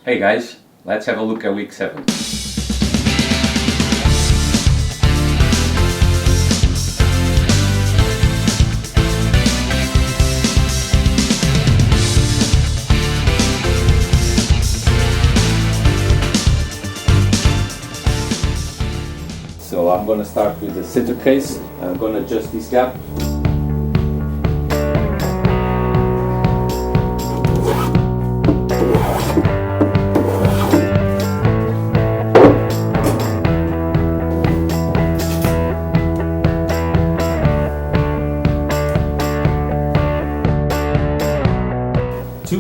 Hey guys, let's have a look at week 7. So I'm going to start with the centrecase. I'm going to adjust this gap.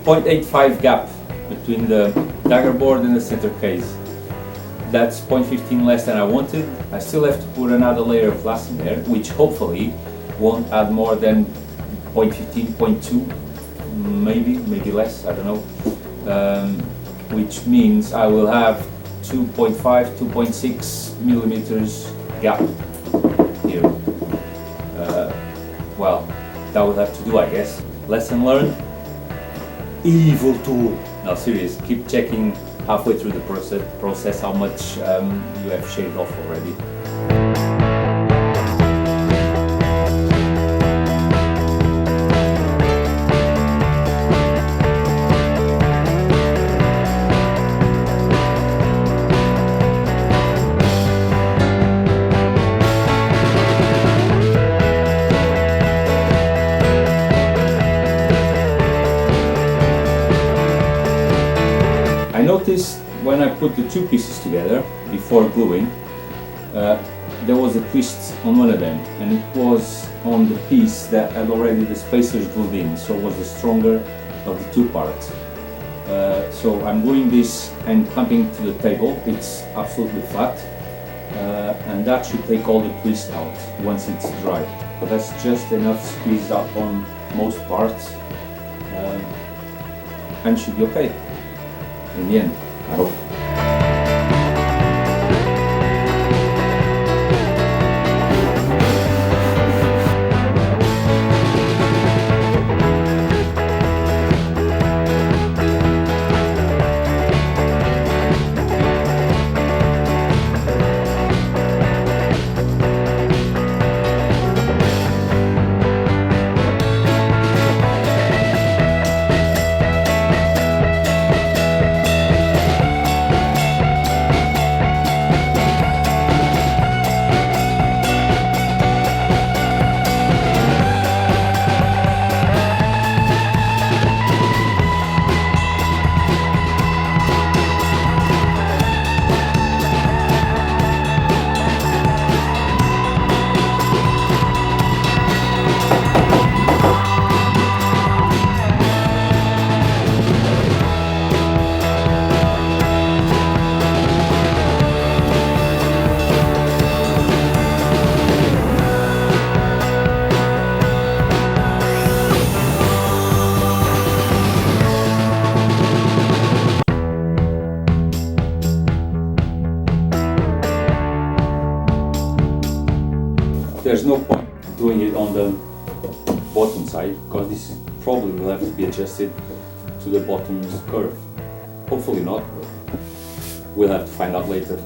.85 gap between the dagger board and the centrecase. That's 0.15 less than I wanted. I still have to put another layer of glass in there, which hopefully won't add more than 0.15, 0.2, maybe less, I don't know. Which means I will have 2.5, 2.6 millimeters gap here. Well, that will have to do, I guess. Lesson learned. Evil tool. No, serious. Keep checking halfway through the process how much you have shaved off already. I noticed when I put the two pieces together before gluing, there was a twist on one of them, and it was on the piece that had already the spacers glued in, so it was the stronger of the two parts. So I'm gluing this and clamping to the table. It's absolutely flat, and that should take all the twist out once it's dry. So that's just enough squeeze up on most parts, and should be okay in the end, I hope. There's no point doing it on the bottom side, because this probably will have to be adjusted to the bottom's curve. Hopefully not, but we'll have to find out later.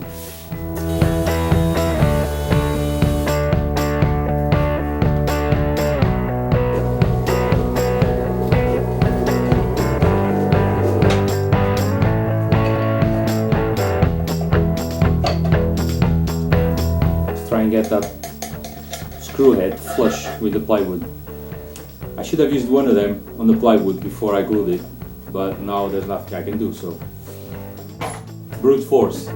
Let's try and get that screw head flush with the plywood. I should have used one of them on the plywood before I glued it, but now there's nothing I can do, so brute force.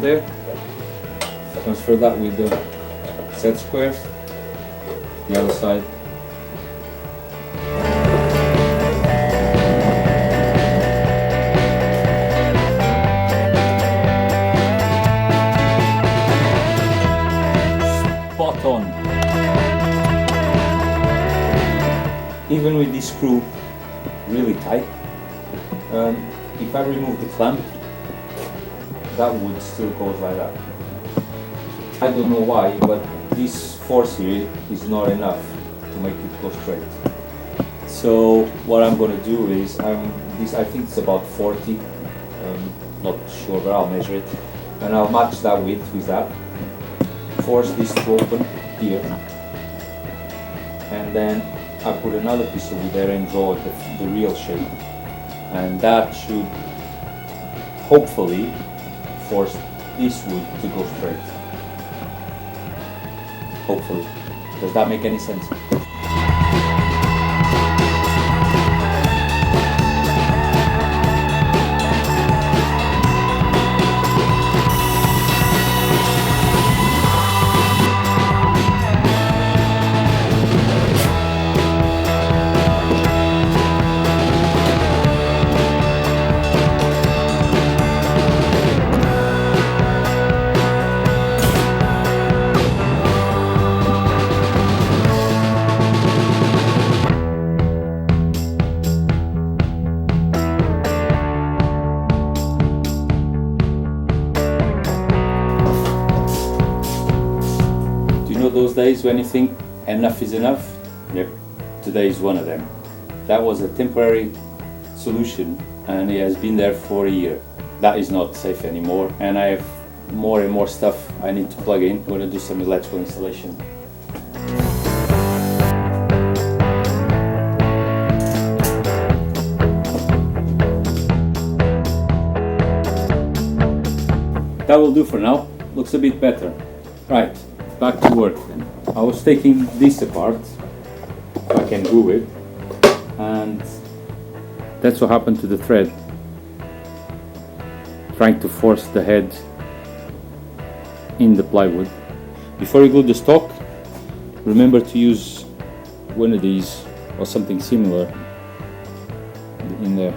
there. Transfer that with the set square. The other side. Spot on. Even with this screw really tight, if I remove the clamp, that wood still goes like that. I don't know why, but this force here is not enough to make it go straight. So what I'm going to do is, I think it's about 40, not sure, but I'll measure it, and I'll match that width with that. Force this to open here, and then I put another piece of wood there and draw the real shape, and that should hopefully force this wood to go straight. Hopefully. Does that make any sense? Those days when you think enough is enough? Yep, today is one of them. That was a temporary solution and it has been there for a year. That is not safe anymore, and I have more and more stuff I need to plug in. I'm going to do some electrical installation. That will do for now. Looks a bit better. Right. Back to work then. I was taking this apart, if I can glue it, and that's what happened to the thread. Trying to force the head in the plywood. Before you glue the stock, remember to use one of these or something similar in there.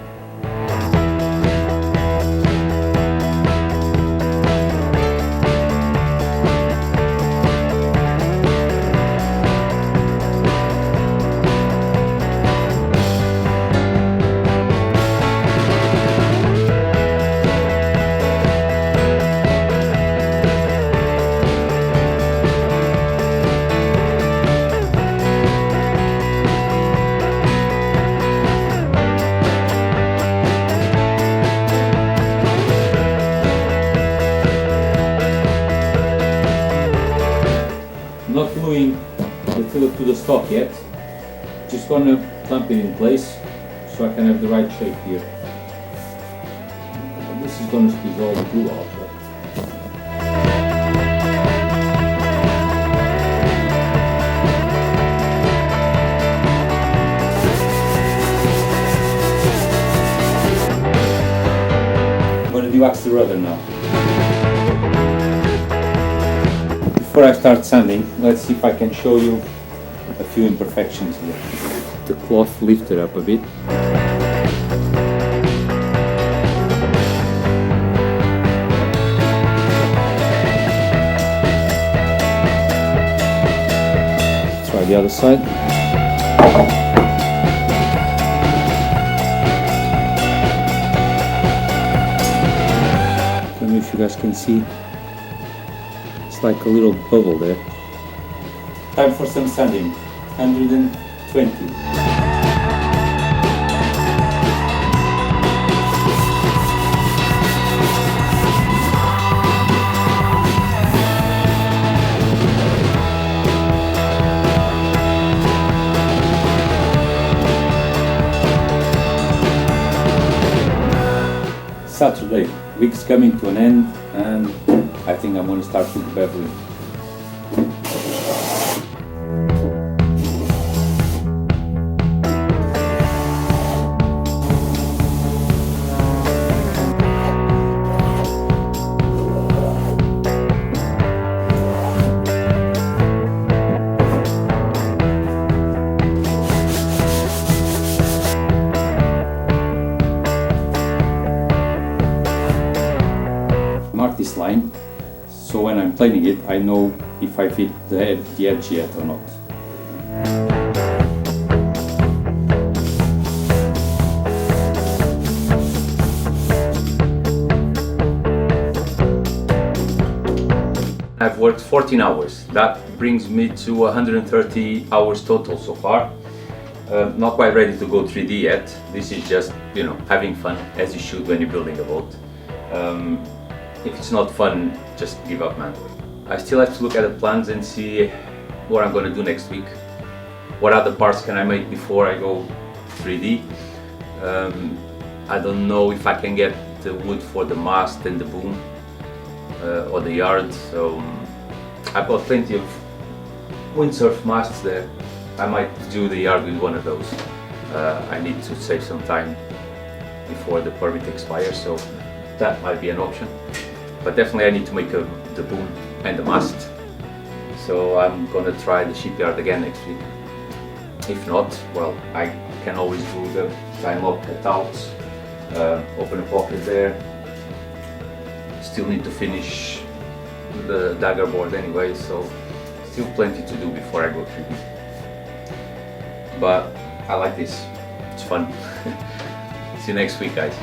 Not gluing the fillet to the stock yet, just gonna clamp it in place so I can have the right shape here. This is gonna squeeze all the glue out. I'm gonna de-wax the rudder now. Before I start sanding, let's see if I can show you a few imperfections here. The cloth lifted up a bit. Try the other side. I don't know if you guys can see. Like a little bubble there. Time for some sanding. 120. Saturday, week's coming to an end, and I think I'm going to start with beveling. this line, so when I'm planing it, I know if I fit the edge yet or not. I've worked 14 hours. That brings me to 130 hours total so far. Not quite ready to go 3D yet. This is just, you know, having fun, as you should when you're building a boat. If it's not fun, just give up, man. I still have to look at the plans and see what I'm going to do next week. What other parts can I make before I go 3D? I don't know if I can get the wood for the mast and the boom or the yard, so I've got plenty of windsurf masts there. I might do the yard with one of those. I need to save some time before the permit expires, so that might be an option. But definitely I need to make the boom and the mast. So I'm gonna try the shipyard again next week. If not, well, I can always do the time lock cutouts, open a pocket there. Still need to finish the dagger board anyway, so still plenty to do before I go 3D. But I like this, it's fun. See you next week, guys.